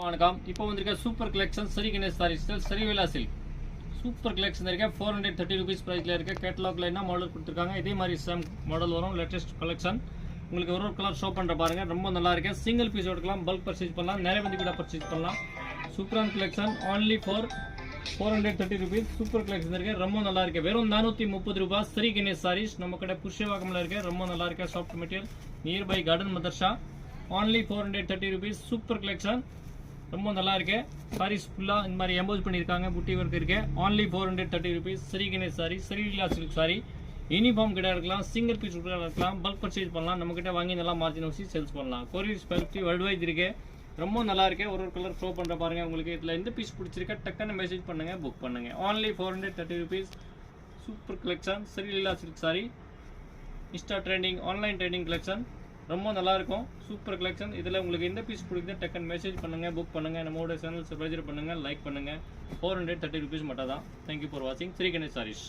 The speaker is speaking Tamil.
வணக்கம். இப்போ வந்திருக்க சூப்பர் கலெக்ஷன் சரி கணேஷ் சாரீஸ் சரி விலா சில்க் சூப்பர் கலெக்ஷன் இருக்க 430 ரூபீஸ் ப்ரைஸில் இருக்க கேட்டலாக்ல என்ன மாடல் கொடுத்துருக்காங்க. இதே மாதிரி சேம் மாடல் வரும். லேட்டஸ்ட் கலெக்ஷன் உங்களுக்கு ஒரு கலர் ஷோ பண்ணுற பாருங்க. ரொம்ப நல்லா இருக்கு. சிங்கிள் பீஸ் எடுக்கலாம், பல்க் பர்ச்சேஸ் பண்ணலாம், நிறைய வந்து கூட பர்ச்சேஸ் பண்ணலாம். சூப்பரான collection only for 430 rupees. Super collection இருக்கு. ரொம்ப நல்லா இருக்கு. வெறும் 430 ரூபாய். சரி கணேஷ் சாரீஸ் நம்ம கடை புஷ்யவாக்கம்ல இருக்கு. ரொம்ப நல்லா இருக்கு. Soft material near by garden மதர்ஷா. only 430 rupees. சூப்பர் கலெக்ஷன் ரொம்ப நல்லா இருக்கு. சாரீஸ் ஃபுல்லா இந்த மாதிரி எம்போஸ் பண்ணிருக்காங்க. புட்டி ஒர்க் இருக்கு. only 430 rupees. சரி கணேஷ் சாரி, சரி சில்க் சாரி. யூனிஃபார்ம் கிட்ட இருக்கலாம், சிங்கிள் பீஸ் இருக்கலாம், பல்க் பர்ச்சேஸ் பண்ணலாம். நம்ம கிட்ட வாங்கி நல்லா மார்ஜின் வச்சு சேல்ஸ் பண்ணலாம். கொரியர் ஸ்பெஷலிட்டி வேர்ல்டு வைட் இருக்கு. ரொம்ப நல்லா இருக்கு. ஒரு கலர் ஷோ பண்ற பாருங்க. உங்களுக்கு இதுல எந்த பீஸ் பிடிச்சிருக்கா டக்குன்னு மெசேஜ் பண்ணுங்க, புக் பண்ணுங்க. only 430 rupees. சூப்பர் கலெக்ஷன் சரி silk sorry. Insta trending, online trending collection ரொம்ப நல்லா இருக்கும். Super collection. இதில் உங்களுக்கு எந்த பீஸ் பிடிக்குது டக்குன்னு மெசேஜ் பண்ணுங்க, புக் பண்ணுங்க. நம்மளோட சேனல் சப்ஸ்கிரைப் பண்ணுங்க, லைக் பண்ணுங்க. 430 ரூபீஸ் மட்டும் தான். தேங்க்யூ ஃபார் வாட்சிங். சரி கணேஷ் சாரீஸ்.